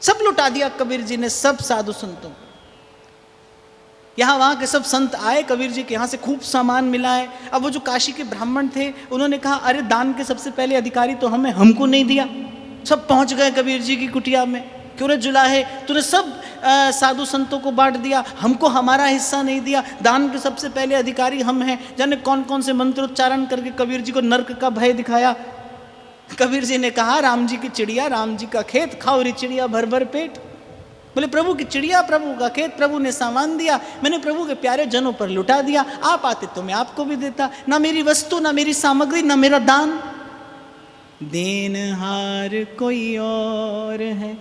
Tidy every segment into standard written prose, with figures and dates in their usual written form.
सब लुटा दिया कबीर जी ने, सब साधु संतों को। यहाँ वहाँ के सब संत आए कबीर जी के यहाँ से, खूब सामान मिला है। अब वो जो काशी के ब्राह्मण थे उन्होंने कहा अरे दान के सबसे पहले अधिकारी तो हमें, हमको नहीं दिया। सब पहुँच गए कबीर जी की कुटिया में, क्यों रे जुला है, तूने सब साधु संतों को बांट दिया, हमको हमारा हिस्सा नहीं दिया, दान के सबसे पहले अधिकारी हम हैं। जाने कौन कौन से मंत्रोच्चारण करके कबीर जी को नर्क का भय दिखाया। कबीर जी ने कहा राम जी की चिड़िया, राम जी का खेत, खाओ री चिड़िया भर भर पेट। बोले प्रभु की चिड़िया, प्रभु का खेत, प्रभु ने सामान दिया, मैंने प्रभु के प्यारे जनों पर लुटा दिया। आप आते तो मैं आपको भी देता, ना मेरी वस्तु, ना मेरी सामग्री, ना मेरा दान। देनहार कोई और है,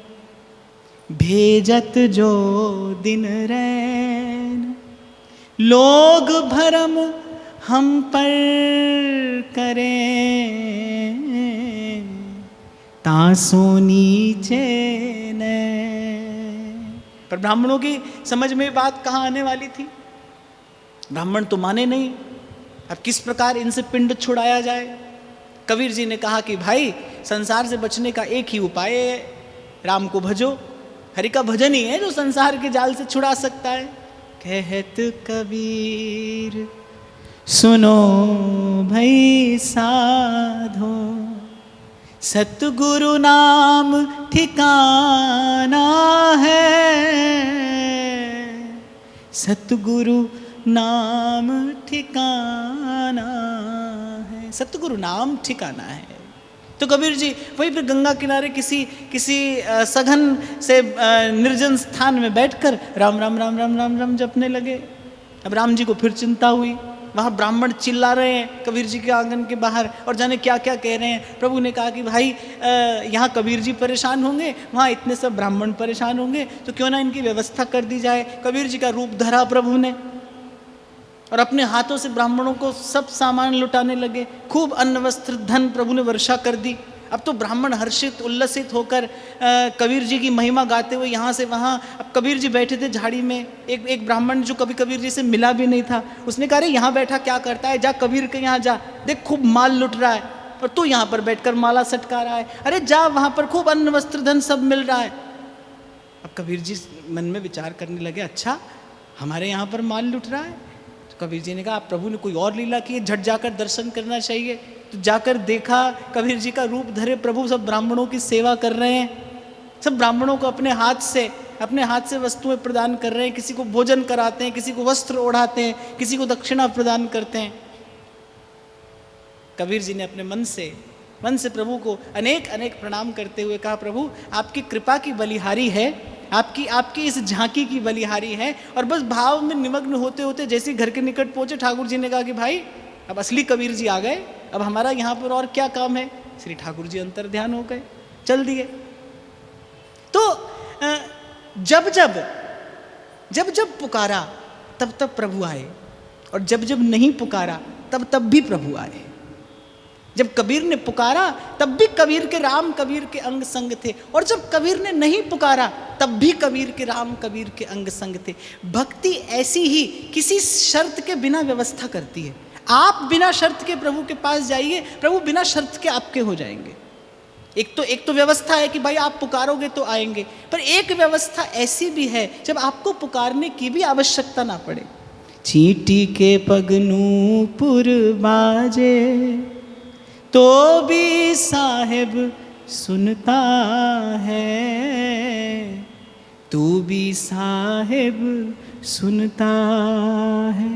भेजत जो दिन रैन। लोग भरम हम पर करें, तासो नीचे ने। पर ब्राह्मणों की समझ में बात कहाँ आने वाली थी। ब्राह्मण तो माने नहीं। अब किस प्रकार इनसे पिंड छुड़ाया जाए। कबीर जी ने कहा कि भाई संसार से बचने का एक ही उपाय है, राम को भजो। हरि का भजन ही है जो संसार के जाल से छुड़ा सकता है। कहत कबीर सुनो भई साधो, सतगुरु नाम ठिकाना है, सतगुरु नाम ठिकाना है, सतगुरु नाम ठिकाना है। तो कबीर जी वहीं पे गंगा किनारे किसी सघन से निर्जन स्थान में बैठकर राम राम राम राम राम राम जपने लगे। अब राम जी को फिर चिंता हुई, वहाँ ब्राह्मण चिल्ला रहे हैं कबीर जी के आंगन के बाहर और जाने क्या क्या कह रहे हैं। प्रभु ने कहा कि भाई यहाँ कबीर जी परेशान होंगे, वहाँ इतने सब ब्राह्मण परेशान होंगे, तो क्यों ना इनकी व्यवस्था कर दी जाए। कबीर जी का रूप धरा प्रभु ने और अपने हाथों से ब्राह्मणों को सब सामान लुटाने लगे। खूब अन्न वस्त्र धन प्रभु ने वर्षा कर दी। अब तो ब्राह्मण हर्षित उल्लसित होकर कबीर जी की महिमा गाते हुए यहाँ से वहाँ। अब कबीर जी बैठे थे झाड़ी में। एक ब्राह्मण जो कभी कबीर जी से मिला भी नहीं था, उसने कहा अरे यहाँ बैठा क्या करता है, जा कबीर के यहाँ जा, देख खूब माल लुट रहा है और तू यहाँ पर बैठकर माला सटका रहा है। अरे जा, वहाँ पर खूब अन्न वस्त्र धन सब मिल रहा है। अब कबीर जी मन में विचार करने लगे, अच्छा हमारे यहाँ पर माल लुट रहा है। तो कबीर जी ने कहा प्रभु ने कोई और लीला की, झट जाकर दर्शन करना चाहिए। तो जाकर देखा कबीर जी का रूप धरे प्रभु सब ब्राह्मणों की सेवा कर रहे हैं, सब ब्राह्मणों को अपने हाथ से वस्तुएं प्रदान कर रहे हैं। किसी को भोजन कराते हैं, किसी को वस्त्र ओढ़ाते हैं, किसी को दक्षिणा प्रदान करते हैं। कबीर जी ने अपने मन से प्रभु को अनेक अनेक प्रणाम करते हुए कहा प्रभु आपकी कृपा की बलिहारी है, आपकी इस झांकी की बलिहारी है। और बस भाव में निमग्न होते होते जैसे घर के निकट पहुंचे, ठाकुर जी ने कहा कि भाई अब असली कबीर जी आ गए, अब हमारा यहाँ पर और क्या काम है। श्री ठाकुर जी अंतर ध्यान हो गए, चल दिए। तो जब जब पुकारा तब तब प्रभु आए, और जब जब नहीं पुकारा तब तब भी प्रभु आए। जब कबीर ने पुकारा तब भी कबीर के राम कबीर के अंग संग थे, और जब कबीर ने नहीं पुकारा तब भी कबीर के राम कबीर के अंग संग थे। भक्ति ऐसी ही किसी शर्त के बिना व्यवस्था करती है। आप बिना शर्त के प्रभु के पास जाइए, प्रभु बिना शर्त के आपके हो जाएंगे। एक तो व्यवस्था है कि भाई आप पुकारोगे तो आएंगे, पर एक व्यवस्था ऐसी भी है जब आपको पुकारने की भी आवश्यकता ना पड़े। चींटी के पगनूपुर बाजे तो भी साहिब सुनता है, तू भी साहिब सुनता है।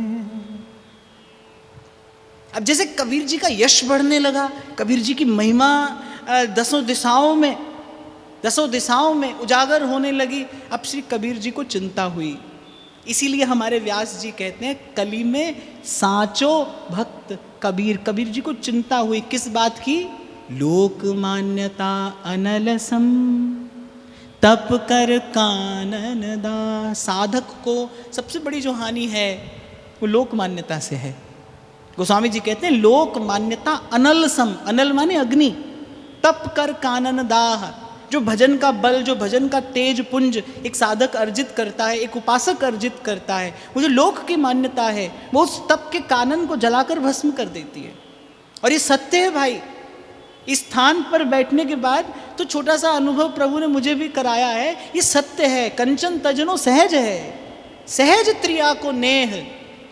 अब जैसे कबीर जी का यश बढ़ने लगा, कबीर जी की महिमा दसों दिशाओं में उजागर होने लगी। अब श्री कबीर जी को चिंता हुई। इसीलिए हमारे व्यास जी कहते हैं कली में साचो भक्त कबीर। कबीर जी को चिंता हुई किस बात की? लोक मान्यता अनलसम तप कर कानन दा। साधक को सबसे बड़ी जो हानि है वो लोक मान्यता से है। गोस्वामी जी कहते हैं लोक मान्यता अनलसम, अनल माने अग्नि, तप कर कानन दाह। जो भजन का बल, जो भजन का तेज पुंज एक साधक अर्जित करता है, एक उपासक अर्जित करता है, वो जो लोक की मान्यता है वो उस तप के कानन को जलाकर भस्म कर देती है। और ये सत्य है भाई। इस स्थान पर बैठने के बाद तो छोटा सा अनुभव प्रभु ने मुझे भी कराया है। ये सत्य है, कंचन तजनो सहज है, सहज त्रिया को नेह,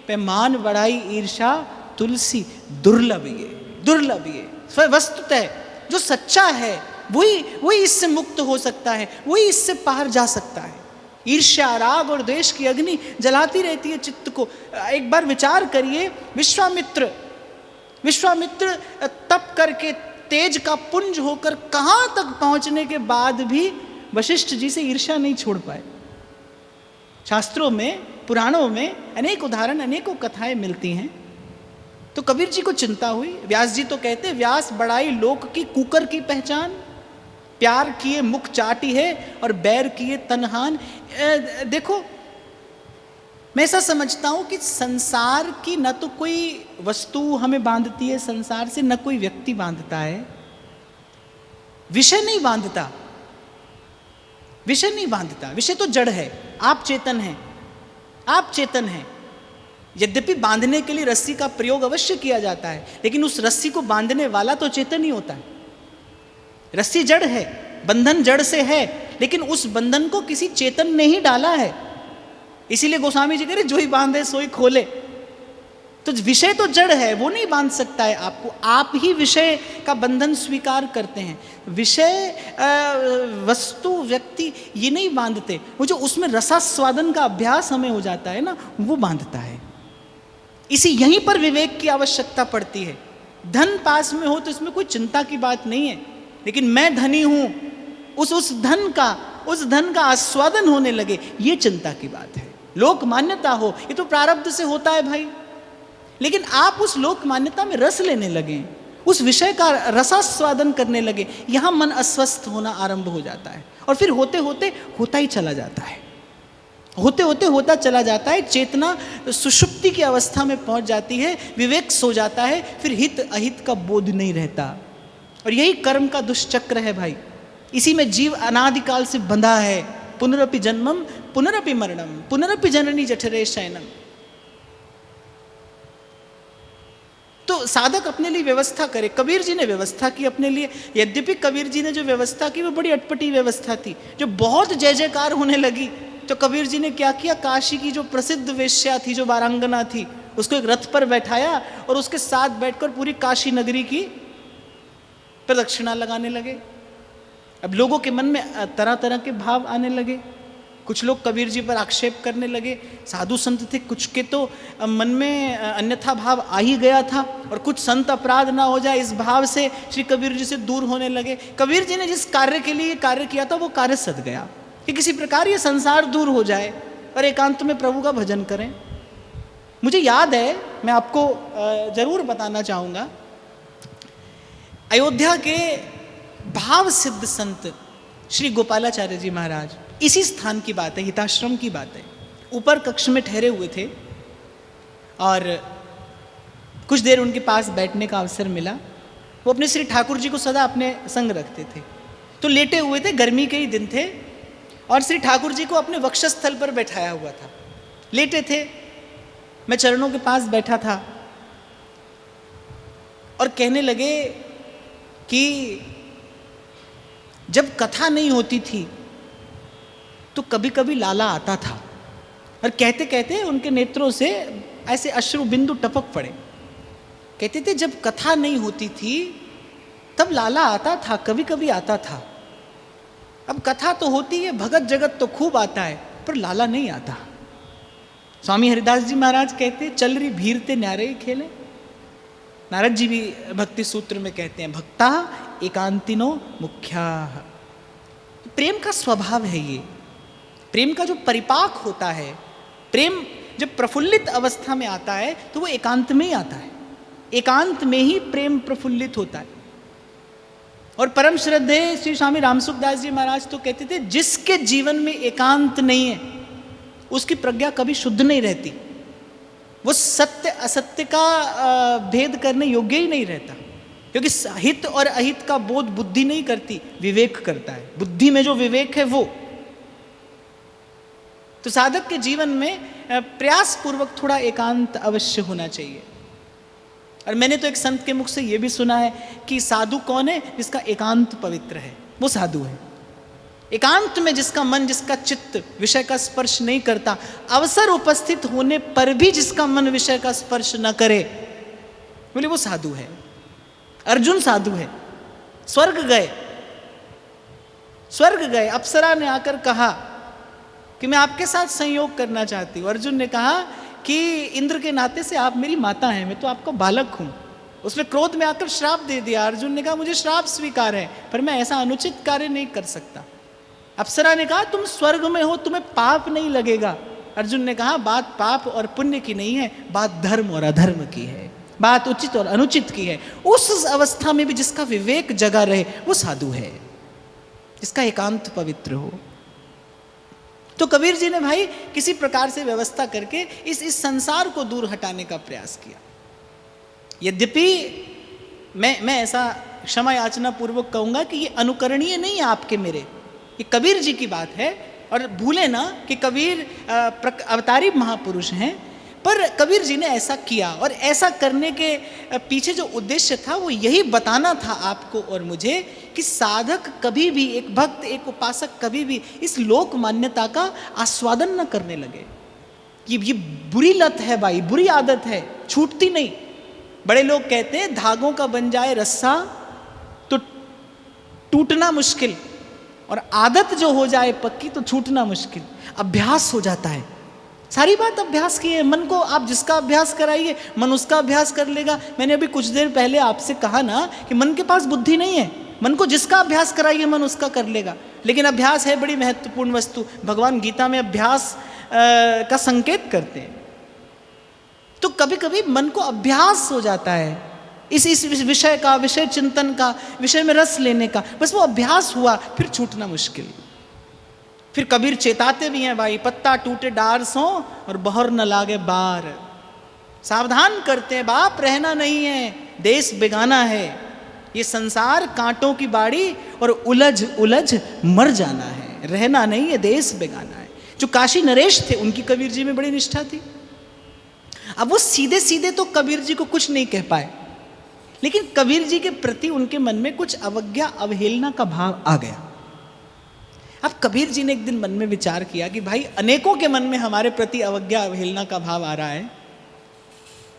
पैमान बढ़ाई ईर्षा तुलसी दुर्लभ ये, दुर्लभ ये। वस्तुतः जो सच्चा है वही इससे मुक्त हो सकता है, वही इससे पार जा सकता है। ईर्ष्या, राग और द्वेष की अग्नि जलाती रहती है चित्त को। एक बार विचार करिए, विश्वामित्र तप करके तेज का पुंज होकर कहां तक पहुंचने के बाद भी वशिष्ठ जी से ईर्ष्या नहीं छोड़ पाए। शास्त्रों में, पुराणों में अनेक उदाहरण, अनेकों कथाएं मिलती हैं। तो कबीर जी को चिंता हुई। व्यास जी तो कहते, व्यास बढ़ाई लोक की कुकर की पहचान, प्यार किए मुख चाटी है और बैर किए तनहान। देखो, मैं ऐसा समझता हूं कि संसार की न तो कोई वस्तु हमें बांधती है संसार से, न कोई व्यक्ति बांधता है। विषय नहीं बांधता, विषय नहीं बांधता। विषय तो जड़ है, आप चेतन हैं, आप चेतन हैं। यद्यपि बांधने के लिए रस्सी का प्रयोग अवश्य किया जाता है, लेकिन उस रस्सी को बांधने वाला तो चेतन ही होता है। रस्सी जड़ है, बंधन जड़ से है, लेकिन उस बंधन को किसी चेतन ने ही डाला है। इसीलिए गोस्वामी जी कह रहे, जो ही बांधे सोई खोले। तो विषय तो जड़ है, वो नहीं बांध सकता है आपको, आप ही विषय का बंधन स्वीकार करते हैं। विषय, वस्तु, व्यक्ति ये नहीं बांधते। वो जो उसमें रसास्वादन का अभ्यास हमें हो जाता है ना, वो बांधता है। इसी यहीं पर विवेक की आवश्यकता पड़ती है। धन पास में हो तो इसमें कोई चिंता की बात नहीं है, लेकिन मैं धनी हूं, उस धन का आस्वादन होने लगे, ये चिंता की बात है। लोक मान्यता हो, ये तो प्रारब्ध से होता है भाई, लेकिन आप उस लोक मान्यता में रस लेने लगे, उस विषय का रसास्वादन करने लगे, यहां मन अस्वस्थ होना आरंभ हो जाता है। और फिर होते होते होता ही चला जाता है, होते होते होता चला जाता है। चेतना सुषुप्ति की अवस्था में पहुंच जाती है, विवेक सो जाता है, फिर हित अहित का बोध नहीं रहता। और यही कर्म का दुष्चक्र है भाई। इसी में जीव अनादिकाल से बंधा है। पुनरपि जन्मम पुनरपि मरणम पुनरपि जननी जठरे शयनम। तो साधक अपने लिए व्यवस्था करे। कबीर जी ने व्यवस्था की अपने लिए। यद्यपि कबीर जी ने जो व्यवस्था की वो बड़ी अटपटी व्यवस्था थी, जो बहुत जय जयकार होने लगी। तो कबीर जी ने क्या किया, काशी की जो प्रसिद्ध वेश्या थी, जो वारांगना थी, उसको एक रथ पर बैठाया और उसके साथ बैठकर पूरी काशी नगरी की प्रदक्षिणा लगाने लगे। अब लोगों के मन में तरह तरह के भाव आने लगे। कुछ लोग कबीर जी पर आक्षेप करने लगे, साधु संत थे, कुछ के तो मन में अन्यथा भाव आ ही गया था, और कुछ संत अपराध ना हो जाए इस भाव से श्री कबीर जी से दूर होने लगे। कबीर जी ने जिस कार्य के लिए कार्य किया था वो कार्य सद गया कि किसी प्रकार ये संसार दूर हो जाए और एकांत में प्रभु का भजन करें। मुझे याद है, मैं आपको जरूर बताना चाहूँगा, अयोध्या के भाव सिद्ध संत श्री गोपालाचार्य जी महाराज, इसी स्थान की बात है, हिताश्रम की बात है। ऊपर कक्ष में ठहरे हुए थे और कुछ देर उनके पास बैठने का अवसर मिला। वो अपने श्री ठाकुर जी को सदा अपने संग रखते थे। तो लेटे हुए थे, गर्मी के ही दिन थे, और श्री ठाकुर जी को अपने वक्षस्थल पर बैठाया हुआ था। लेटे थे, मैं चरणों के पास बैठा था और कहने लगे कि जब कथा नहीं होती थी तो कभी कभी लाला आता था, और कहते कहते उनके नेत्रों से ऐसे अश्रु बिंदु टपक पड़े। कहते थे जब कथा नहीं होती थी तब लाला आता था, कभी कभी आता था। अब कथा तो होती है, भगत जगत तो खूब आता है, पर लाला नहीं आता। स्वामी हरिदास जी महाराज कहते चल रही भीरते न्यारे ही खेले। नारद जी भी भक्ति सूत्र में कहते हैं भक्ता एकांतिनो मुख्या। प्रेम का स्वभाव है ये। प्रेम का जो परिपाक होता है, प्रेम जब प्रफुल्लित अवस्था में आता है तो वो एकांत में ही आता है। एकांत में ही प्रेम प्रफुल्लित होता है। और परम श्रद्धेय श्री स्वामी रामसुखदास जी महाराज तो कहते थे जिसके जीवन में एकांत नहीं है उसकी प्रज्ञा कभी शुद्ध नहीं रहती। वो सत्य असत्य का भेद करने योग्य ही नहीं रहता, क्योंकि हित और अहित का बोध बुद्धि नहीं करती, विवेक करता है। बुद्धि में जो विवेक है वो। तो साधक के जीवन में प्रयास पूर्वक थोड़ा एकांत अवश्य होना चाहिए। और मैंने तो एक संत के मुख से ये भी सुना है कि साधु कौन है? जिसका एकांत पवित्र है, वो साधु है। एकांत में जिसका मन, जिसका चित्त विषय का स्पर्श नहीं करता, अवसर उपस्थित होने पर भी जिसका मन विषय का स्पर्श न करे, बोले वो साधु है। अर्जुन साधु है। स्वर्ग गए, अप्सरा ने आकर कहा कि मैं आपके साथ संयोग करना चाहती हूँ। अर्जुन ने कहा कि इंद्र के नाते से आप मेरी माता हैं, मैं तो आपका बालक हूँ। उसने क्रोध में आकर श्राप दे दिया। अर्जुन ने कहा मुझे श्राप स्वीकार है, पर मैं ऐसा अनुचित कार्य नहीं कर सकता। अप्सरा ने कहा तुम स्वर्ग में हो, तुम्हें पाप नहीं लगेगा। अर्जुन ने कहा बात पाप और पुण्य की नहीं है, बात धर्म और अधर्म की है, बात उचित और अनुचित की है। उस अवस्था में भी जिसका विवेक जगा रहे वो साधु है, जिसका एकांत पवित्र हो। तो कबीर जी ने भाई किसी प्रकार से व्यवस्था करके इस संसार को दूर हटाने का प्रयास किया। यद्यपि मैं ऐसा क्षमा याचना पूर्वक कहूंगा कि ये अनुकरणीय नहीं है आपके मेरे, ये कबीर जी की बात है। और भूले ना कि कबीर अवतारी महापुरुष हैं, पर कबीर जी ने ऐसा किया, और ऐसा करने के पीछे जो उद्देश्य था वो यही बताना था आपको और मुझे कि साधक कभी भी, एक भक्त, एक उपासक कभी भी इस लोक मान्यता का आस्वादन न करने लगे। ये बुरी लत है भाई, बुरी आदत है, छूटती नहीं। बड़े लोग कहते हैं धागों का बन जाए रस्सा तो टूटना मुश्किल, और आदत जो हो जाए पक्की तो छूटना मुश्किल। अभ्यास हो जाता है, सारी बात अभ्यास की है। मन को आप जिसका अभ्यास कराइए मन उसका अभ्यास कर लेगा। मैंने अभी कुछ देर पहले आपसे कहा ना कि मन के पास बुद्धि नहीं है, मन को जिसका अभ्यास कराइए मन उसका कर लेगा। लेकिन अभ्यास है बड़ी महत्वपूर्ण वस्तु। भगवान गीता में अभ्यास का संकेत करते हैं। तो कभी कभी मन को अभ्यास हो जाता है इस विषय का, विषय चिंतन का, विषय में रस लेने का, बस वो अभ्यास हुआ, फिर छूटना मुश्किल। फिर कबीर चेताते भी हैं भाई, पत्ता टूटे डार सो और बहर न लागे बार। सावधान करते हैं बाप, रहना नहीं है, देश बेगाना है, ये संसार कांटों की बाड़ी और उलझ उलझ मर जाना है, रहना नहीं है, देश बेगाना है। जो काशी नरेश थे उनकी कबीर जी में बड़ी निष्ठा थी। अब वो सीधे सीधे तो कबीर जी को कुछ नहीं कह पाए, लेकिन कबीर जी के प्रति उनके मन में कुछ अवज्ञा, अवहेलना का भाव आ गया। अब कबीर जी ने एक दिन मन में विचार किया कि भाई अनेकों के मन में हमारे प्रति अवज्ञा, अवहेलना का भाव आ रहा है।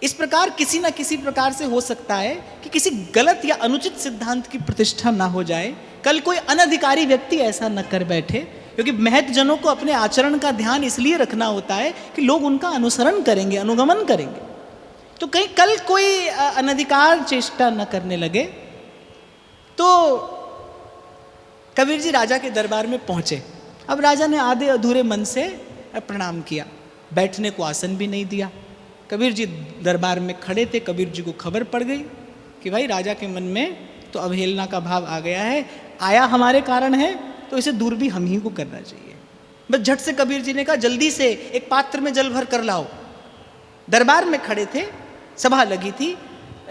इस प्रकार किसी न किसी प्रकार से हो सकता है कि किसी गलत या अनुचित सिद्धांत की प्रतिष्ठा ना हो जाए, कल कोई अनधिकारी व्यक्ति ऐसा न कर बैठे, क्योंकि महतजनों को अपने आचरण का ध्यान इसलिए रखना होता है कि लोग उनका अनुसरण करेंगे, अनुगमन करेंगे। तो कहीं कल कोई अनधिकार चेष्टा न करने लगे। तो कबीर जी राजा के दरबार में पहुंचे। अब राजा ने आधे अधूरे मन से प्रणाम किया, बैठने को आसन भी नहीं दिया। कबीर जी दरबार में खड़े थे। कबीर जी को खबर पड़ गई कि भाई राजा के मन में तो अवहेलना का भाव आ गया है, आया हमारे कारण है तो इसे दूर भी हम ही को करना चाहिए। बस झट से कबीर जी ने कहा जल्दी से एक पात्र में जल भर कर लाओ। दरबार में खड़े थे, सभा लगी थी,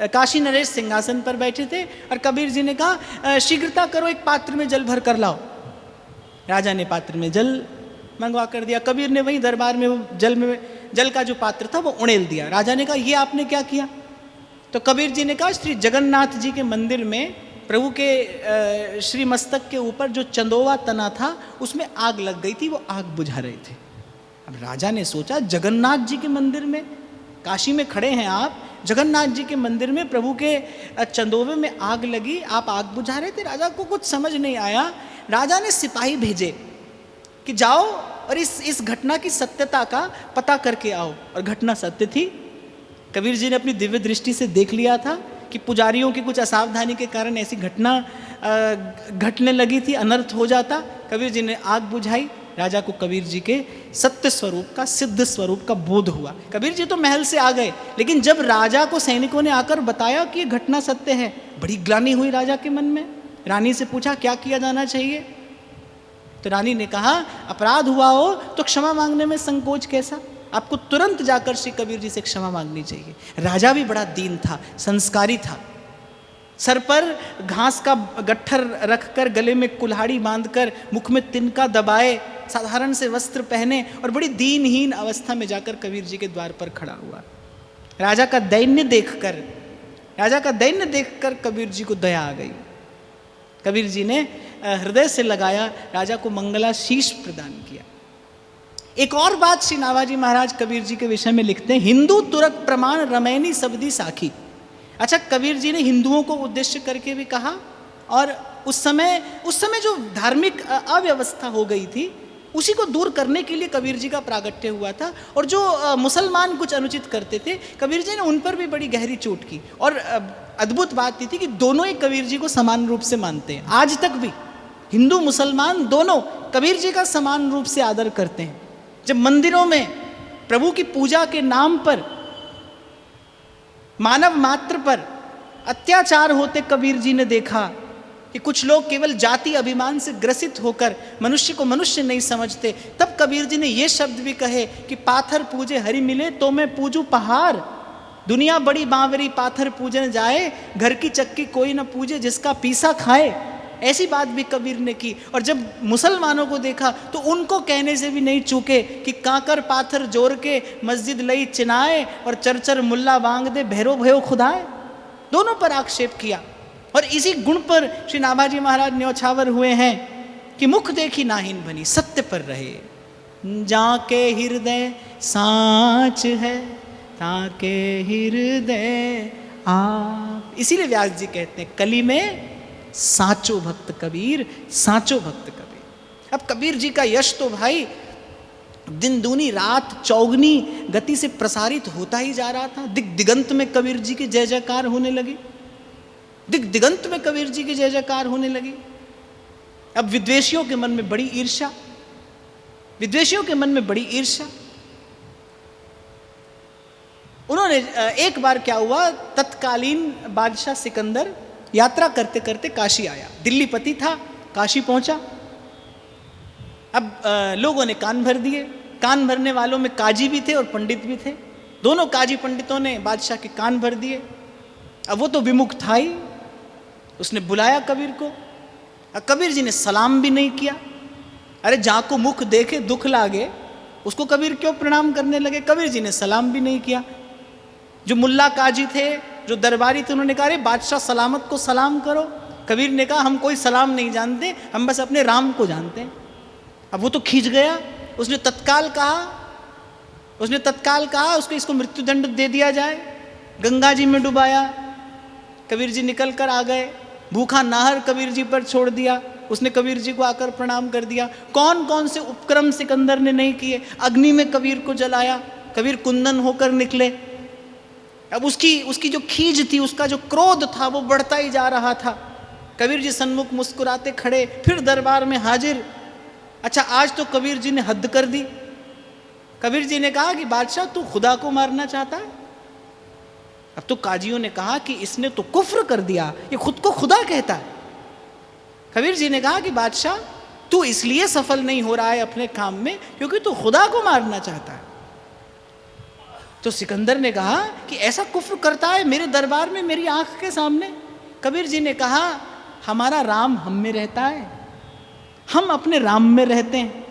काशी नरेश सिंहासन पर बैठे थे, और कबीर जी ने कहा शीघ्रता करो, एक पात्र में जल भर कर लाओ। राजा ने पात्र में जल मंगवा कर दिया। कबीर ने वहीं दरबार में जल का जो पात्र था वो उड़ेल दिया। राजा ने कहा ये आपने क्या किया? तो कबीर जी ने कहा श्री जगन्नाथ जी के मंदिर में प्रभु के श्री मस्तक के ऊपर जो चंदोवा तना था उसमें आग लग गई थी, वो आग बुझा रहे थे। अब राजा ने सोचा जगन्नाथ जी के मंदिर में, काशी में खड़े हैं आप, जगन्नाथ जी के मंदिर में प्रभु के चंदोवे में आग लगी, आप आग बुझा रहे थे। राजा को कुछ समझ नहीं आया। राजा ने सिपाही भेजे कि जाओ और इस घटना की सत्यता का पता करके आओ। और घटना सत्य थी। कबीर जी ने अपनी दिव्य दृष्टि से देख लिया था कि पुजारियों की कुछ असावधानी के कारण ऐसी घटना घटने लगी थी, अनर्थ हो जाता। कबीर जी ने आग बुझाई। राजा को कबीर जी के सत्य स्वरूप का, सिद्ध स्वरूप का बोध हुआ। कबीर जी तो महल से आ गए, लेकिन जब राजा को सैनिकों ने आकर बताया कि ये घटना सत्य है, बड़ी ग्लानि हुई राजा के मन में। रानी से पूछा क्या किया जाना चाहिए? तो रानी ने कहा अपराध हुआ हो तो क्षमा मांगने में संकोच कैसा, आपको तुरंत जाकर श्री कबीर जी से क्षमा मांगनी चाहिए। राजा भी बड़ा दीन था, संस्कारी था। सर पर घास का गट्ठर रखकर, गले में कुल्हाड़ी बांधकर, मुख में तिनका दबाए, साधारण से वस्त्र पहने और बड़ी दीनहीन अवस्था में जाकर कबीर जी के द्वार पर खड़ा हुआ। राजा का दैन्य देखकर राजा का दैन्य देखकर कबीर जी को दया आ गई। कबीर जी ने हृदय से लगाया, राजा को मंगलाशीष प्रदान किया। एक और बात श्री नाभाजी महाराज कबीर जी के विषय में लिखते हैं, हिंदू तुरक प्रमाण रमैनी सबदी साखी। अच्छा, कबीर जी ने हिंदुओं को उद्देश्य करके भी कहा, और उस समय जो धार्मिक अव्यवस्था हो गई थी उसी को दूर करने के लिए कबीर जी का प्रागट्य हुआ था। और जो मुसलमान कुछ अनुचित करते थे, कबीर जी ने उन पर भी बड़ी गहरी चोट की। और अद्भुत बात ये थी कि दोनों ही कबीर जी को समान रूप से मानते हैं। आज तक भी हिंदू मुसलमान दोनों कबीर जी का समान रूप से आदर करते हैं। जब मंदिरों में प्रभु की पूजा के नाम पर मानव मात्र पर अत्याचार होते कबीर जी ने देखा कि कुछ लोग केवल जाति अभिमान से ग्रसित होकर मनुष्य को मनुष्य नहीं समझते, तब कबीर जी ने ये शब्द भी कहे कि पाथर पूजे हरि मिले तो मैं पूजू पहाड़, दुनिया बड़ी बावरी पाथर पूजन जाए, घर की चक्की कोई न पूजे जिसका पीसा खाए। ऐसी बात भी कबीर ने की। और जब मुसलमानों को देखा तो उनको कहने से भी नहीं चूके कि काकर पाथर जोड़ के मस्जिद लई चिनाए और चरचर मुल्ला बांग दे भैरो भयो खुदाए। दोनों पर आक्षेप किया। और इसी गुण पर श्री नाभाजी महाराज न्यौछावर हुए हैं कि मुख देखी नाहिन बनी, सत्य पर रहे, जाके हृदय साच है ताके हृदय आप। इसीलिए व्यास जी कहते हैं कली में साचो भक्त कबीर, साचो भक्त कबीर। अब कबीर जी का यश तो भाई दिन दूनी रात चौगनी गति से प्रसारित होता ही जा रहा था। दिग दिगंत में कबीर जी की जय जयकार होने लगी, दिग दिगंत में कबीर जी की जय जयकार होने लगी। अब विद्वेषियों के मन में बड़ी ईर्ष्या, विद्वेषियों के मन में बड़ी ईर्ष्या। उन्होंने एक बार क्या हुआ, तत्कालीन बादशाह सिकंदर यात्रा करते करते काशी आया। दिल्ली पति था, काशी पहुंचा। अब लोगों ने कान भर दिए। कान भरने वालों में काजी भी थे और पंडित भी थे। दोनों काजी पंडितों ने बादशाह के कान भर दिए। अब वो तो विमुख था ही, उसने बुलाया कबीर को। अब कबीर जी ने सलाम भी नहीं किया। अरे जाको मुख देखे दुख लागे, उसको कबीर क्यों प्रणाम करने लगे? कबीर जी ने सलाम भी नहीं किया। जो मुल्ला काजी थे, जो दरबारी थे, उन्होंने कहा अरे बादशाह सलामत को सलाम करो। कबीर ने कहा हम कोई सलाम नहीं जानते, हम बस अपने राम को जानते हैं। अब वो तो खींच गया। उसने तत्काल कहा उसको इसको मृत्युदंड दे दिया जाए। गंगा जी में डुबाया। कबीर जी निकल कर आ गए। भूखा नाहर कबीर जी पर छोड़ दिया। उसने कबीर जी को आकर प्रणाम कर दिया। कौन कौन से उपक्रम सिकंदर ने नहीं किए। अग्नि में कबीर को जलाया, कबीर कुंदन होकर निकले। अब उसकी जो खीज थी, उसका जो क्रोध था, वो बढ़ता ही जा रहा था। कबीर जी सन्मुख मुस्कुराते खड़े, फिर दरबार में हाजिर। अच्छा, आज तो कबीर जी ने हद कर दी। कबीर जी ने कहा कि बादशाह तू खुदा को मारना चाहता है? अब तो काजियों ने कहा कि इसने तो कुफ्र कर दिया, ये खुद को खुदा कहता है। कबीर जी ने कहा कि बादशाह तू इसलिए सफल नहीं हो रहा है अपने काम में क्योंकि तू खुदा को मारना चाहता है। तो सिकंदर ने कहा कि ऐसा कुफ्र करता है मेरे दरबार में, मेरी आंख के सामने। कबीर जी ने कहा हमारा राम हम में रहता है, हम अपने राम में रहते हैं।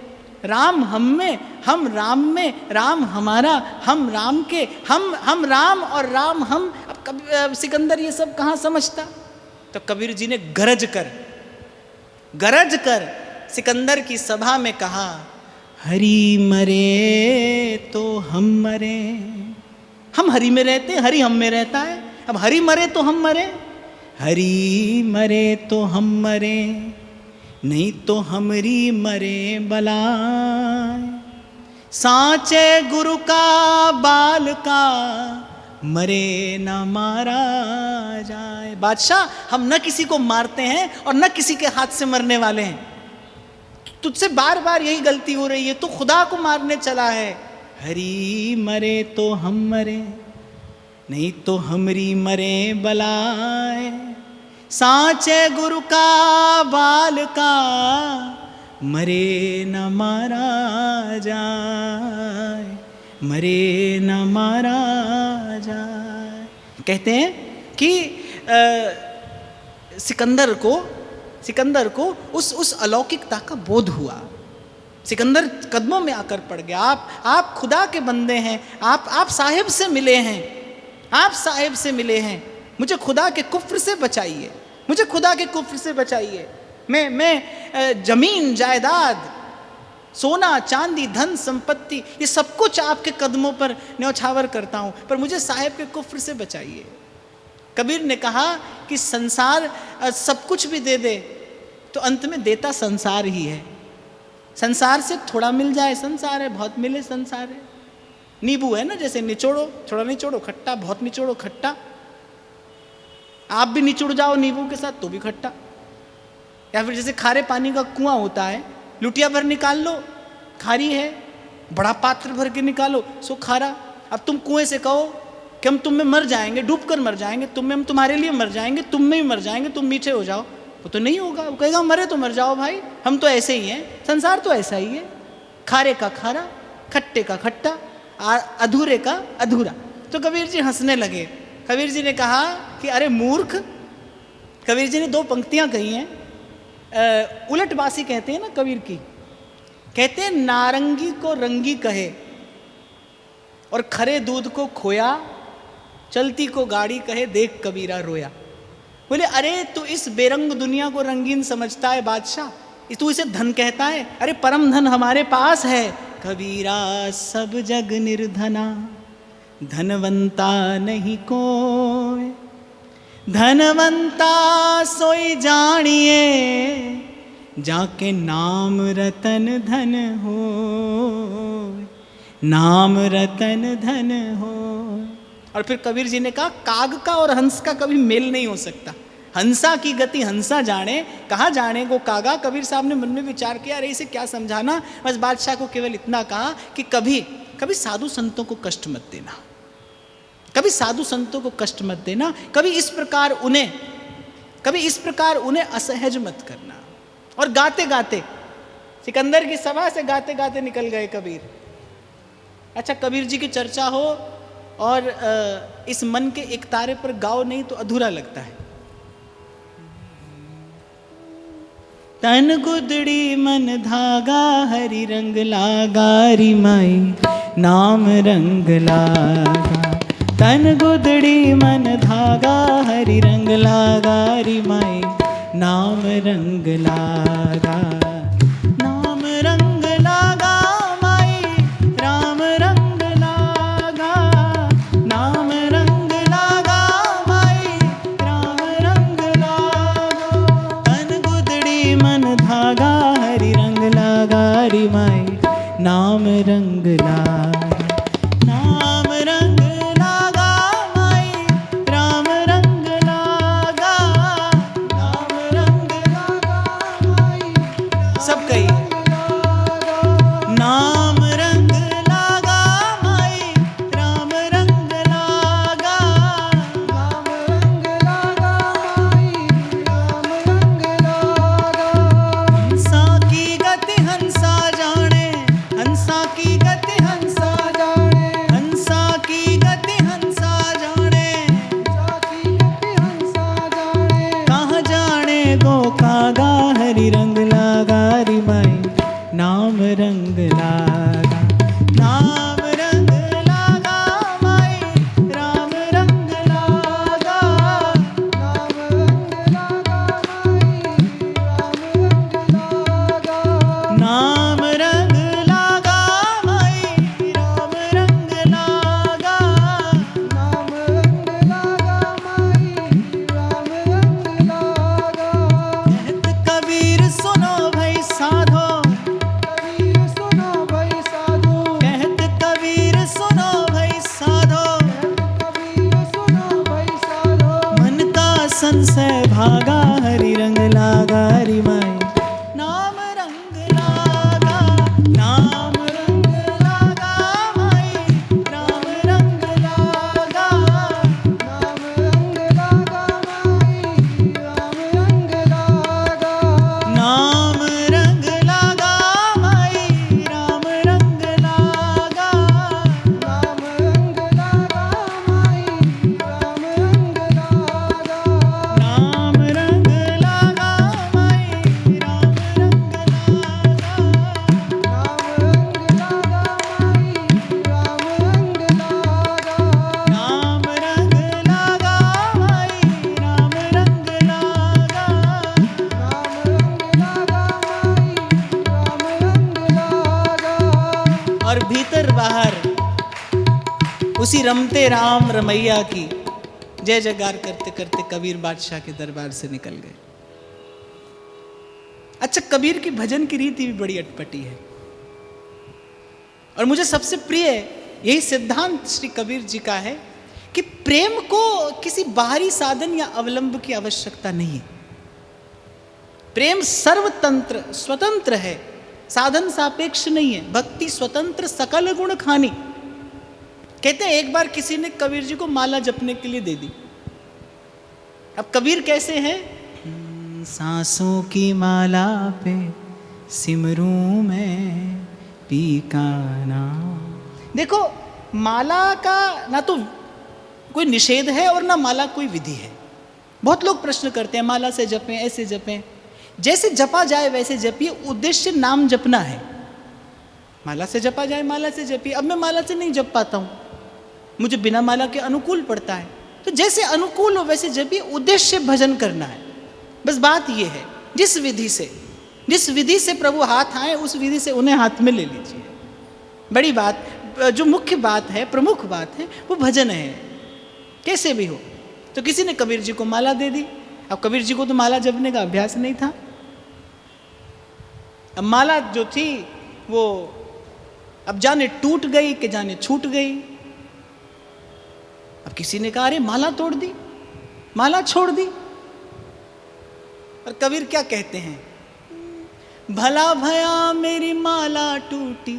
राम हम में, हम राम में, राम हमारा, हम राम के, हम राम और राम हम। अब सिकंदर ये सब कहाँ समझता। तो कबीर जी ने गरज कर सिकंदर की सभा में कहा हरि मरे तो हम मरे। हम हरि में रहते हैं, हरि हम में रहता है। अब हरि मरे तो हम मरे, हरि मरे तो हम मरे, नहीं तो हमरी मरे बलाए। सांचे गुरु का बाल का मरे न मारा जाए। बादशाह हम न किसी को मारते हैं और न किसी के हाथ से मरने वाले हैं। तुझसे बार बार यही गलती हो रही है, तू खुदा को मारने चला है। हरि मरे तो हम मरे, नहीं तो हमरी मरे बलाए। सांचे गुरु का बाल का मरे न मारा जाए, मरे न मारा जाए। कहते हैं कि सिकंदर को उस अलौकिकता का बोध हुआ। सिकंदर कदमों में आकर पड़ गया। आप खुदा के बंदे हैं, आप साहिब से मिले हैं, आप साहिब से मिले हैं। मुझे खुदा के कुफ्र से बचाइए, मुझे खुदा के कुफ्र से बचाइए। मैं जमीन जायदाद, सोना चांदी, धन संपत्ति, ये सब कुछ आपके कदमों पर न्यौछावर करता हूँ, पर मुझे साहिब के कुफ्र से बचाइए। कबीर ने कहा कि संसार सब कुछ भी दे दे तो अंत में देता संसार ही है। संसार से थोड़ा मिल जाए संसार है, बहुत मिले संसार है। नींबू है ना, जैसे निचोड़ो थोड़ा निचोड़ो खट्टा, बहुत निचोड़ो खट्टा। आप भी निचुड़ जाओ नींबू के साथ तो भी खट्टा। या फिर जैसे खारे पानी का कुआं होता है, लुटिया भर निकाल लो खारी है, बड़ा पात्र भर के निकालो सो खारा। अब तुम कुएं से कहो कि हम तुम में मर जाएंगे, डूब कर मर जाएंगे, तुम में हम तुम्हारे लिए मर जाएंगे, तुम में ही मर जाएंगे, तुम मीठे हो जाओ, वो तो नहीं होगा। वो कहेगा मरे तो मर जाओ भाई, हम तो ऐसे ही हैं, संसार तो ऐसा ही है, खारे का खारा, खट्टे का खट्टा, अधूरे का अधूरा। तो कबीर जी हंसने लगे। कबीर जी ने कहा कि अरे मूर्ख। कबीर जी ने 2 पंक्तियां कही हैं, उलटबासी कहते हैं ना कबीर की। कहते हैं नारंगी को रंगी कहे और खरे दूध को खोया, चलती को गाड़ी कहे देख कबीरा रोया। बोले अरे तू इस बेरंग दुनिया को रंगीन समझता है बादशाह, तू इसे धन कहता है, अरे परम धन हमारे पास है। कबीरा सब जग निर्धना, धनवंता नहीं कोई, धनवंता सोई जानिए, जाके नाम रतन धन हो, नाम रतन धन हो। और फिर कबीर जी ने कहा काग का और हंस का कभी मेल नहीं हो सकता। हंसा की गति हंसा जाने, कहाँ जाने को कागा। कबीर साहब ने मन में विचार किया, अरे इसे क्या समझाना। बस बादशाह को केवल इतना कहा कि कभी कभी साधु संतों को कष्ट मत देना, कभी साधु संतों को कष्ट मत देना, कभी इस प्रकार उन्हें असहज मत करना। और गाते गाते सिकंदर की सभा से गाते गाते निकल गए कबीर। अच्छा, कबीर जी की चर्चा हो और इस मन के एक तारे पर गाओ नहीं तो अधूरा लगता है। तन गुदड़ी मन धागा हरि रंग लागा री माई, नाम रंग लागा। तन गुदड़ी मन धागा हरि रंग लागा री माई, नाम रंग लागा। नाम रंग लागा माई, राम रंग लागा, नाम रंग लागा माई, राम रंग लागा। तन गुदड़ी मन धागा हरि रंग लागा री माई, नाम रंग लागा। नाम रंग लागा माई, राम रंग लागा, नाम रंग लागा माई। सब कही नाम रंग लागा माई, राम रंग लागा, नाम रंग लागा माई, राम रंग लागा। हंसा की गति हंसा जाने, हंसा की गति हंसा जाने, हंसा की गति हंसा जाने, हंसा की गति हंसा जाने। कहाँ जाने गो कागा हरि रंग लागा री माई, नाम रंग लागा। नाम रंग लागा माई, राम रंग लागा, नाम रंग लागा माई, राम रंग लागा। नाम रंग लागा माई, राम रंग लागा, नाम रंग लागा माई, राम रंग लागा। कहत कबीर सुनो भाई साधो, कबीर सुनो भाई साधो, कहत कबीर सुनो भाई साधो, कबीर सुनो भाई साधो। मन का संशय भागा हरि रंग लागा री माई, नाम रंग लागा, नाम रंग लागा माई, राम रंग लागा, नाम रंग लागा माई, राम रंग लागा। नाम रंग लागा माई, राम रंग लागा, नाम रंग लागा माई, राम रंग लागा। नाम रंग और भीतर बाहर उसी रमते राम रमैया की जय जयकार करते करते कबीर बादशाह के दरबार से निकल गए। अच्छा, कबीर की भजन की रीति भी बड़ी अटपटी है और मुझे सबसे प्रिय यही सिद्धांत श्री कबीर जी का है कि प्रेम को किसी बाहरी साधन या अवलंब की आवश्यकता नहीं है। प्रेम सर्वतंत्र स्वतंत्र है, साधन सापेक्ष नहीं है। भक्ति स्वतंत्र सकल गुण खानी। कहते हैं एक बार किसी ने कबीर जी को माला जपने के लिए दे दी। अब कबीर कैसे हैं? सांसों की माला पे सिमरूं मैं पी का नाम। देखो, माला का ना तो कोई निषेध है और ना माला कोई विधि है। बहुत लोग प्रश्न करते हैं माला से जपें, ऐसे जपें। जैसे जपा जाए वैसे जपिए, उद्देश्य नाम जपना है। माला से जपा जाए माला से जपिए। अब मैं माला से नहीं जप पाता हूँ, मुझे बिना माला के अनुकूल पड़ता है, तो जैसे अनुकूल हो वैसे जपिए, उद्देश्य भजन करना है। बस बात यह है, जिस विधि से प्रभु हाथ आए उस विधि से उन्हें हाथ में ले लीजिए। बड़ी बात, जो मुख्य बात है, प्रमुख बात है, वो भजन है। कैसे भी हो। तो किसी ने कबीर जी को माला दे दी। अब कबीर जी को तो माला जपने का अभ्यास नहीं था। अब माला जो थी वो अब जाने टूट गई कि जाने छूट गई। अब किसी ने कहा अरे माला तोड़ दी, माला छोड़ दी। और कबीर क्या कहते हैं? भला भया मेरी माला टूटी,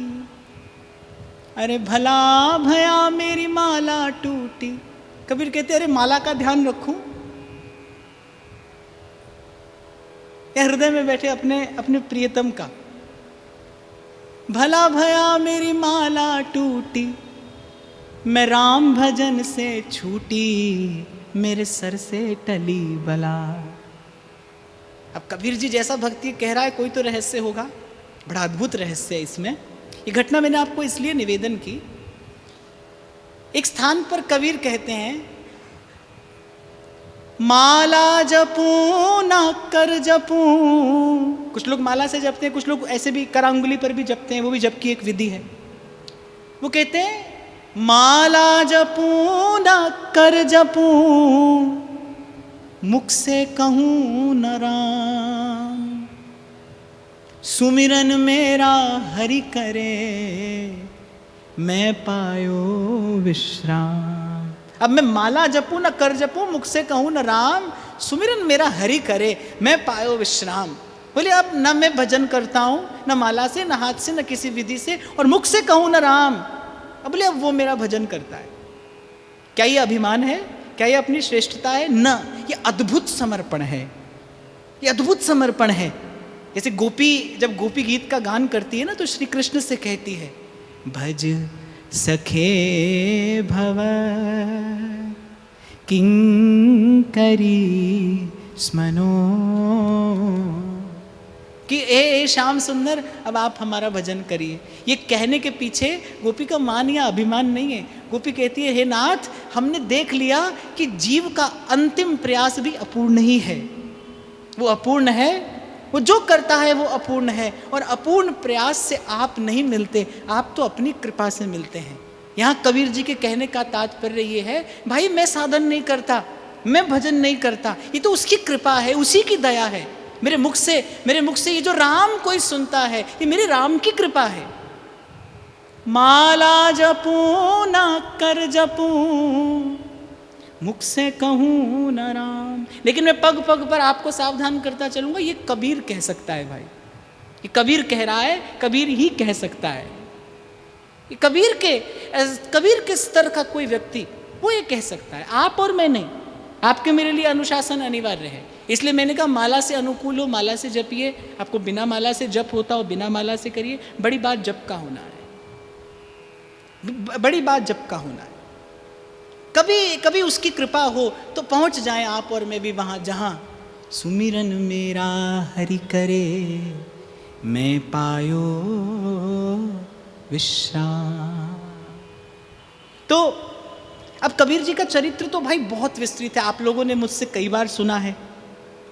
अरे भला भया मेरी माला टूटी। कबीर कहते अरे माला का ध्यान रखूं या हृदय में बैठे अपने प्रियतम का? भला भया मेरी माला टूटी, मैं राम भजन से छूटी, मेरे सर से टली बला। अब कबीर जी जैसा भक्ति कह रहा है, कोई तो रहस्य होगा। बड़ा अद्भुत रहस्य है इसमें। ये घटना मैंने आपको इसलिए निवेदन की, एक स्थान पर कबीर कहते हैं माला जपूं ना कर जपूं। कुछ लोग माला से जपते हैं, कुछ लोग ऐसे भी करांगुली पर भी जपते हैं, वो भी जप की एक विधि है। वो कहते हैं माला जपूं ना कर जपूं, मुख से कहूं न राम, सुमिरन मेरा हरि करे, मैं पायो विश्राम। अब मैं माला जपूं न कर जपूं, मुख से कहूं न राम, सुमिरन मेरा हरि करे, मैं पायो विश्राम। बोले अब न मैं भजन करता हूं, न माला से, न हाथ से, न किसी विधि से, और मुख से कहूं न राम। अब बोले अब वो मेरा भजन करता है। क्या ये अभिमान है? क्या ये अपनी श्रेष्ठता है? न, ये अद्भुत समर्पण है। ये अद्भुत समर्पण है। जैसे गोपी जब गोपी गीत का गान करती है ना, तो श्री कृष्ण से कहती है भज सखे भव किंकरी स्मनो, कि ए श्याम सुंदर अब आप हमारा भजन करिए। ये कहने के पीछे गोपी का मान या अभिमान नहीं है। गोपी कहती है हे नाथ, हमने देख लिया कि जीव का अंतिम प्रयास भी अपूर्ण ही है। वो अपूर्ण है, वो जो करता है वो अपूर्ण है, और अपूर्ण प्रयास से आप नहीं मिलते, आप तो अपनी कृपा से मिलते हैं। यहाँ कबीर जी के कहने का तात्पर्य ये है, भाई मैं साधन नहीं करता, मैं भजन नहीं करता, ये तो उसकी कृपा है, उसी की दया है। मेरे मुख से ये जो राम कोई सुनता है, ये मेरे राम की कृपा है। माला जपूं ना कर जपूं, मुख से कहूं न राम। लेकिन मैं पग पग पर आपको सावधान करता चलूंगा, ये कबीर कह सकता है भाई। ये कबीर कह रहा है, कबीर ही कह सकता है। ये कबीर के स्तर का कोई व्यक्ति वो ये कह सकता है, आप और मैं नहीं। आपके मेरे लिए अनुशासन अनिवार्य है, इसलिए मैंने कहा माला से अनुकूल हो, माला से जपिए। आपको बिना माला से जप होता हो, बिना माला से करिए। बड़ी बात जप का होना है, बड़ी बात जप का होना है। कभी उसकी कृपा हो तो पहुंच जाएं आप और मैं भी वहां जहां सुमिरन मेरा हरि करे, मैं पायो विश्राम। तो अब कबीर जी का चरित्र तो भाई बहुत विस्तृत है, आप लोगों ने मुझसे कई बार सुना है।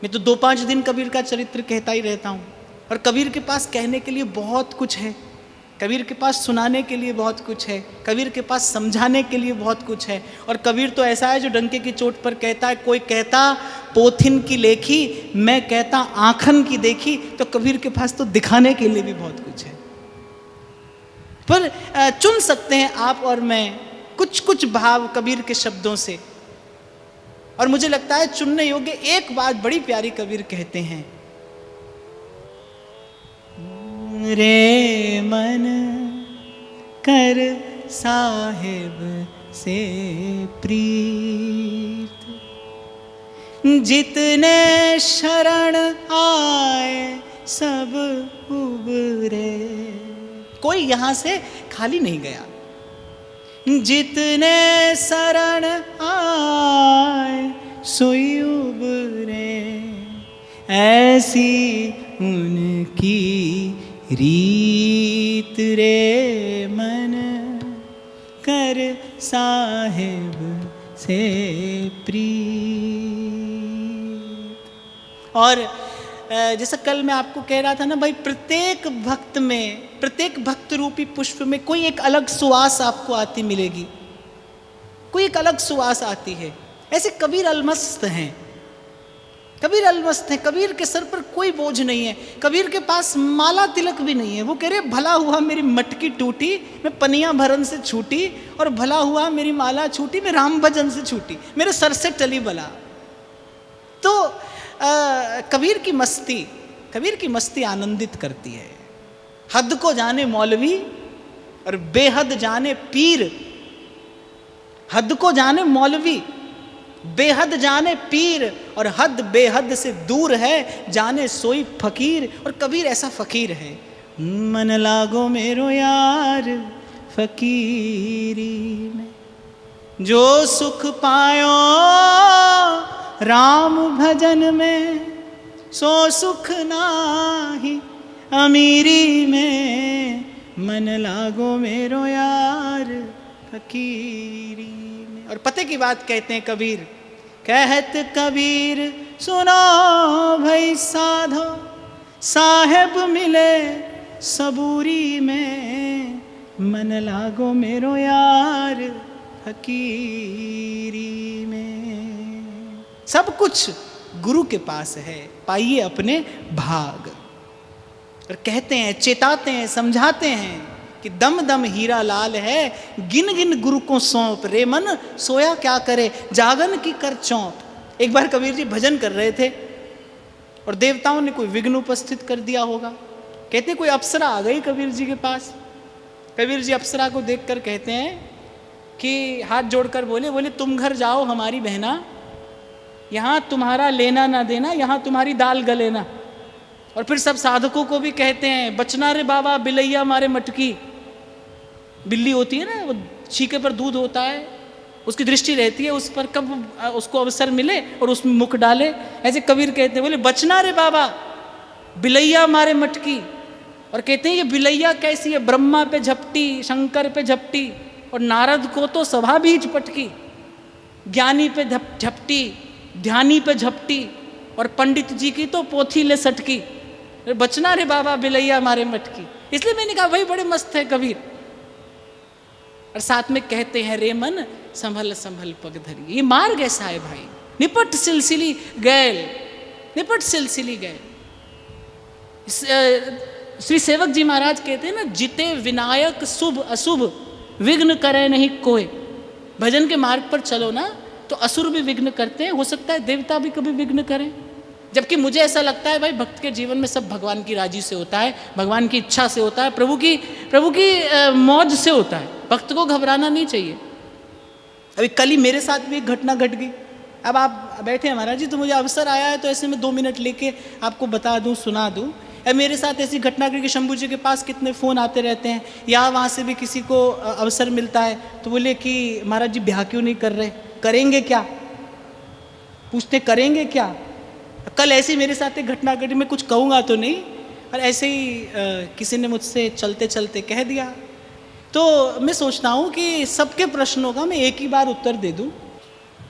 मैं तो 2-5 दिन कबीर का चरित्र कहता ही रहता हूँ, और कबीर के पास कहने के लिए बहुत कुछ है। कबीर के पास सुनाने के लिए बहुत कुछ है, कबीर के पास समझाने के लिए बहुत कुछ है। और कबीर तो ऐसा है जो डंके की चोट पर कहता है, कोई कहता पोथिन की लेखी, मैं कहता आँखन की देखी। तो कबीर के पास तो दिखाने के लिए भी बहुत कुछ है। पर चुन सकते हैं आप और मैं कुछ कुछ भाव कबीर के शब्दों से। और मुझे लगता है चुनने योग्य एक बात बड़ी प्यारी कबीर कहते हैं, रे मन कर साहिब से प्रीत, जितने शरण आए सब उबरे। कोई यहां से खाली नहीं गया। जितने शरण आए सोई उबरे, ऐसी उनकी रीत रे मन कर साहिब से प्रीत। और जैसा कल मैं आपको कह रहा था ना भाई, प्रत्येक भक्त में, प्रत्येक भक्त रूपी पुष्प में कोई एक अलग सुवास आपको आती मिलेगी, कोई एक अलग सुवास आती है। ऐसे कबीर अलमस्त हैं, कबीर अलमस्त हैं। कबीर के सर पर कोई बोझ नहीं है, कबीर के पास माला तिलक भी नहीं है। वो कह रहे भला हुआ मेरी मटकी टूटी, मैं पनिया भरन से छूटी, और भला हुआ मेरी माला छूटी, मैं राम भजन से छूटी, मेरे सर से टली बला। तो कबीर की मस्ती आनंदित करती है। हद को जाने मौलवी और बेहद जाने पीर, हद को जाने मौलवी, बेहद जाने पीर, और हद बेहद से दूर है जाने सोई फकीर। और कबीर ऐसा फकीर है, मन लागो मेरो यार फकीरी में, जो सुख पायो राम भजन में, सो सुख नाही अमीरी में, मन लागो मेरो यार फकीरी में। और पते की बात कहते हैं कबीर, कहत कबीर सुनो भाई साधो, साहेब मिले सबूरी में, मन लागो मेरो यार फकीरी में। सब कुछ गुरु के पास है, पाइए अपने भाग। और कहते हैं, चेताते हैं, समझाते हैं कि दम दम हीरा लाल है, गिन गिन गुरु को सौंप, रे मन सोया क्या करे, जागन की कर चौंप। एक बार कबीर जी भजन कर रहे थे और देवताओं ने कोई विघ्न उपस्थित कर दिया होगा। कहते हैं कोई अप्सरा आ गई कबीर जी के पास। कबीर जी अप्सरा को देखकर कहते हैं कि हाथ जोड़कर बोले तुम घर जाओ हमारी बहना, यहाँ तुम्हारा लेना ना देना, यहाँ तुम्हारी दाल गलेना। और फिर सब साधकों को भी कहते हैं, बचना रे बाबा बिलैया मारे मटकी। बिल्ली होती है ना, वो छीके पर दूध होता है, उसकी दृष्टि रहती है उस पर, कब उसको अवसर मिले और उसमें मुख डाले। ऐसे कबीर कहते हैं, बोले बचना रे बाबा बिलैया मारे मटकी। और कहते हैं ये बिलैया कैसी है, ब्रह्मा पे झपटी, शंकर पे झपटी, और नारद को तो सभा बीच पटकी, ज्ञानी पे झपटी, ध्यानी पे झपटी, और पंडित जी की तो पोथी ले सटकी। बचना रे बाबा बिलैया मारे मटकी। इसलिए मैंने कहा भाई बड़े मस्त है कबीर। और साथ में कहते हैं, रे मन संभल संभल पग धरी। ये मार्ग ऐसा है भाई, निपट सिलसिली गैल, निपट सिलसिली गैल। श्री सेवक जी महाराज कहते हैं ना, जिते विनायक शुभ अशुभ, विघ्न करे नहीं कोई। भजन के मार्ग पर चलो ना तो असुर भी विघ्न करते हैं, हो सकता है देवता भी कभी विघ्न करें। जबकि मुझे ऐसा लगता है भाई भक्त के जीवन में सब भगवान की राजी से होता है, भगवान की इच्छा से होता है, प्रभु की मौज से होता है। भक्त को घबराना नहीं चाहिए। अभी कल ही मेरे साथ भी एक घटना घट गई। अब आप बैठे हैं महाराज जी, तो मुझे अवसर आया है तो ऐसे में 2 मिनट लेके आपको बता दूं, सुना दूं। अब मेरे साथ ऐसी घटना घट गई, शंभू जी के पास कितने फ़ोन आते रहते हैं, या वहाँ से भी किसी को अवसर मिलता है तो बोले कि महाराज जी ब्याह क्यों नहीं कर रहे, करेंगे क्या, पूछते करेंगे क्या। कल ऐसे मेरे साथ एक घटना घटी, मैं कुछ कहूँगा तो नहीं, और ऐसे ही किसी ने मुझसे चलते चलते कह दिया। तो मैं सोचता हूँ कि सबके प्रश्नों का मैं एक ही बार उत्तर दे दूँ।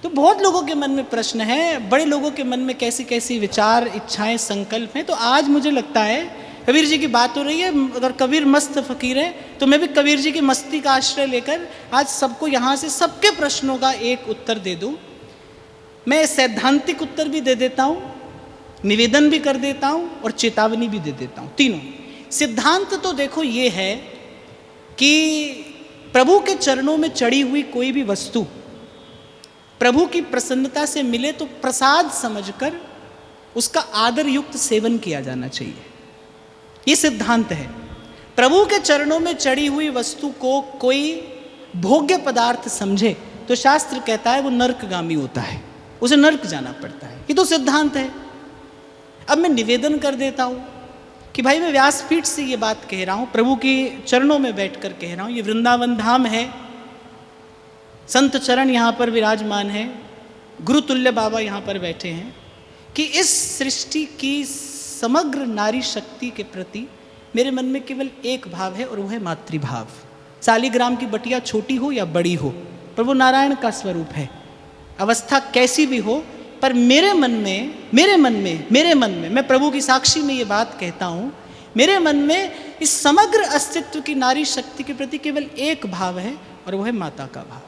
तो बहुत लोगों के मन में प्रश्न है, बड़े लोगों के मन में कैसी कैसी विचार, इच्छाएं, संकल्प हैं। तो आज मुझे लगता है कबीर जी की बात हो रही है, अगर कबीर मस्त फकीर है तो मैं भी कबीर जी की मस्ती का आश्रय लेकर आज सबको यहाँ से सबके प्रश्नों का एक उत्तर दे दूँ। मैं सैद्धांतिक उत्तर भी दे देता हूँ, निवेदन भी कर देता हूँ और चेतावनी भी दे देता हूँ, तीनों। सिद्धांत तो देखो ये है कि प्रभु के चरणों में चढ़ी हुई कोई भी वस्तु प्रभु की प्रसन्नता से मिले तो प्रसाद समझकर उसका आदर युक्त सेवन किया जाना चाहिए, ये सिद्धांत है। प्रभु के चरणों में चढ़ी हुई वस्तु को कोई भोग्य पदार्थ समझे तो शास्त्र कहता है वो नरकगामी होता है, उसे नरक जाना पड़ता है, ये तो सिद्धांत है। अब मैं निवेदन कर देता हूँ कि भाई मैं व्यासपीठ से ये बात कह रहा हूँ, प्रभु के चरणों में बैठकर कह रहा हूँ, ये वृंदावन धाम है, संत चरण यहाँ पर विराजमान है, गुरुतुल्य बाबा यहाँ पर बैठे हैं, कि इस सृष्टि की समग्र नारी शक्ति के प्रति मेरे मन में केवल एक भाव है और वो है मातृभाव। शालिग्राम की बटिया छोटी हो या बड़ी हो, पर वो नारायण का स्वरूप है। अवस्था कैसी भी हो, पर मेरे मन में मैं प्रभु की साक्षी में ये बात कहता हूँ, मेरे मन में इस समग्र अस्तित्व की नारी शक्ति के प्रति केवल एक भाव है और वो है माता का भाव।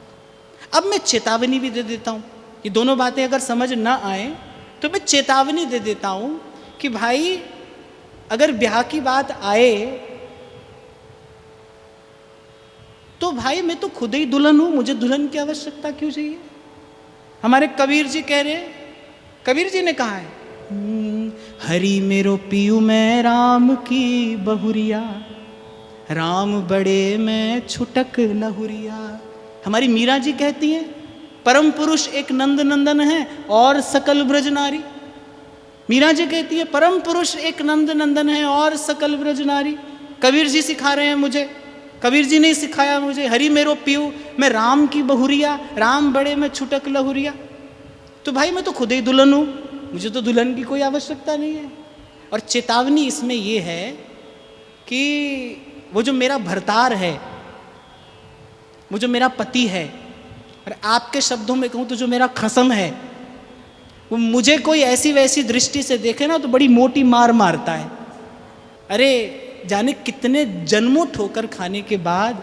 अब मैं चेतावनी भी दे देता हूँ, ये दोनों बातें अगर समझ ना आए तो मैं चेतावनी दे देता हूँ कि भाई अगर ब्याह की बात आए तो भाई मैं तो खुद ही दुल्हन हूँ, मुझे दुल्हन की आवश्यकता क्यों चाहिए। हमारे कबीर जी कह रहे, कबीर जी ने कहा है, हरि मेरो पियू मैं राम की बहुरिया, राम बड़े मैं छुटक लहुरिया। हमारी मीरा जी कहती हैं परम पुरुष एक नंद नंदन है और सकल ब्रज नारी। मीरा जी कहती है परम पुरुष एक नंद नंदन है और सकल ब्रज नारी। कबीर जी सिखा रहे हैं मुझे, कबीर जी ने सिखाया मुझे, हरि मेरो पियू मैं राम की बहुरिया, राम बड़े मैं छुटक लहुरिया। तो भाई मैं तो खुद ही दुल्हन हूँ, मुझे तो दुल्हन की कोई आवश्यकता नहीं है। और चेतावनी इसमें ये है कि वो जो मेरा भरतार है, वो जो मेरा पति है, और आपके शब्दों में कहूँ तो जो मेरा खसम है, वो मुझे कोई ऐसी वैसी दृष्टि से देखे ना तो बड़ी मोटी मार मारता है। अरे जाने कितने जन्मों ठोकर खाने के बाद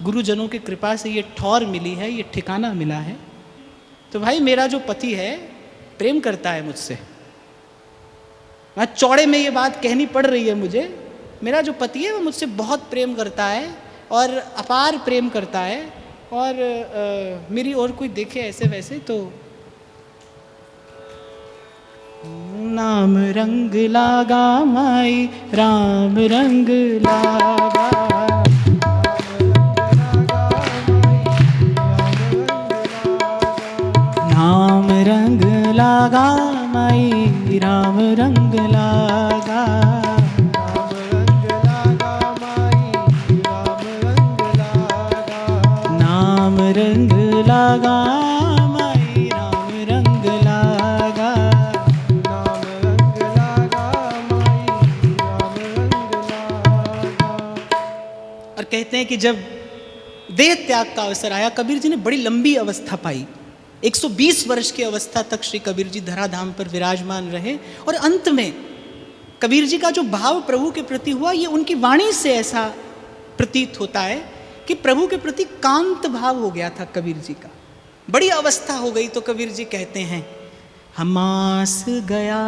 गुरुजनों की कृपा से ये ठौर मिली है, ये ठिकाना मिला है। तो भाई मेरा जो पति है प्रेम करता है मुझसे, वहाँ चौड़े में ये बात कहनी पड़ रही है मुझे, मेरा जो पति है वो मुझसे बहुत प्रेम करता है और अपार प्रेम करता है। और मेरी और कोई देखे ऐसे वैसे तो नाम रंग लागा माई राम रंग लागा, नाम रंग लागा माई राम रंग लागा, नाम रंग लागा माई राम रंग लागा, नाम रंग लागा माई राम रंग लागा। और कहते हैं कि जब देह त्याग का अवसर आया, कबीर जी ने बड़ी लंबी अवस्था पाई, 120 वर्ष की अवस्था तक श्री कबीर जी धराधाम पर विराजमान रहे। और अंत में कबीर जी का जो भाव प्रभु के प्रति हुआ, ये उनकी वाणी से ऐसा प्रतीत होता है कि प्रभु के प्रति कांत भाव हो गया था कबीर जी का। बड़ी अवस्था हो गई तो कबीर जी कहते हैं, हमास गया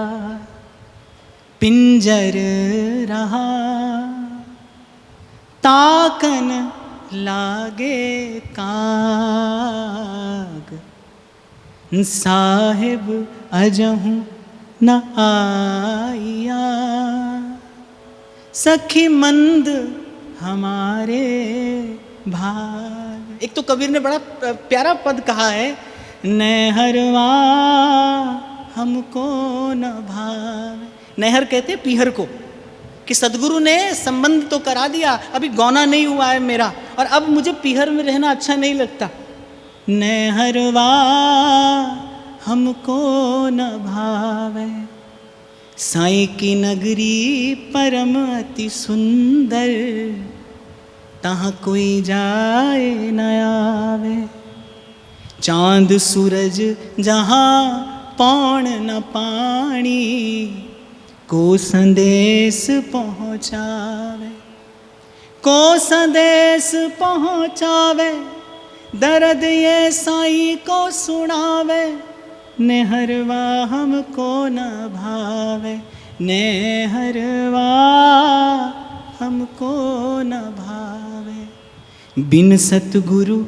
पिंजर रहा, ताकन लागे काग, साहिब अजहूँ न आया, सखी मंद हमारे भाग। एक तो कबीर ने बड़ा प्यारा पद कहा है, नहरवा हमको न भाव। नहर कहते हैं पीहर को, कि सदगुरु ने संबंध तो करा दिया, अभी गौना नहीं हुआ है मेरा और अब मुझे पीहर में रहना अच्छा नहीं लगता। नहरवा हमको न भावे, साईं की नगरी परम अति सुंदर, तहाँ कोई जाए न आवे, चांद सूरज जहाँ पौण न पानी, को संदेश पहुँचावे, को संदेश पहुँचावे, दर्द ये साईं को सुनावे, नेहरवा हमको न भावे, नेहरवा हमको न भावे। बिन सतगुरु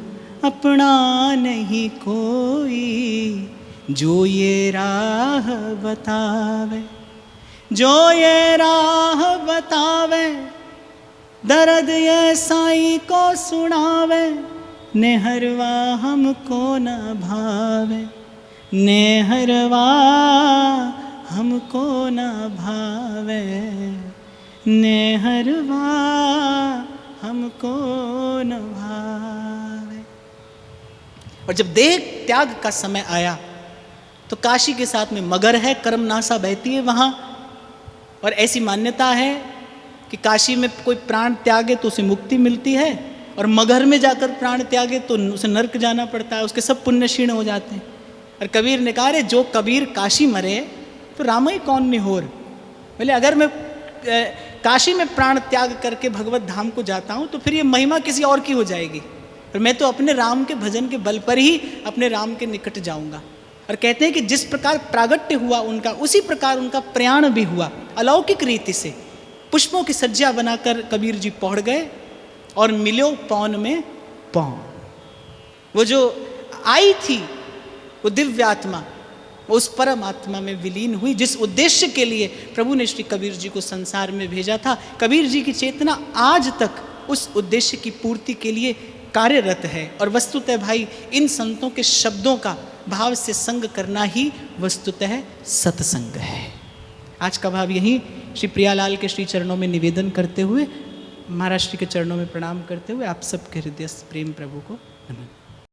अपना नहीं कोई, जो ये राह बतावे, जो ये राह बतावे, दर्द ये साईं को सुनावे, नेहरवा हमको न भावे, नेहरवा हमको न भावे, नेहरवा हमको न भावे। और जब देह त्याग का समय आया तो काशी के साथ में मगर है, कर्मनाशा बहती है वहाँ, और ऐसी मान्यता है कि काशी में कोई प्राण त्यागे तो उसे मुक्ति मिलती है, और मगर में जाकर प्राण त्यागे तो उसे नरक जाना पड़ता है, उसके सब पुण्य क्षीण हो जाते हैं। और कबीर ने कहा, रे जो कबीर काशी मरे तो राम ही कौन निहोर। बोले अगर मैं काशी में प्राण त्याग करके भगवत धाम को जाता हूँ तो फिर ये महिमा किसी और की हो जाएगी, और मैं तो अपने राम के भजन के बल पर ही अपने राम के निकट जाऊँगा। और कहते हैं कि जिस प्रकार प्रागट्य हुआ उनका, उसी प्रकार उनका प्रयाण भी हुआ अलौकिक रीति से। पुष्पों की सज्जा बनाकर कबीर जी पहुँच गए और मिलो पौन में पौन। वो जो आई थी वो दिव्य आत्मा, वो उस परम आत्मा में विलीन हुई जिस उद्देश्य के लिए प्रभु ने श्री कबीर जी को संसार में भेजा था। कबीर जी की चेतना आज तक उस उद्देश्य की पूर्ति के लिए कार्यरत है। और वस्तुतः भाई इन संतों के शब्दों का भाव से संग करना ही वस्तुतः सत्संग है। आज का भाव यही श्री प्रियालाल के श्री चरणों में निवेदन करते हुए, महाराज श्री के चरणों में प्रणाम करते हुए आप सबके हृदय प्रेम प्रभु को नमन।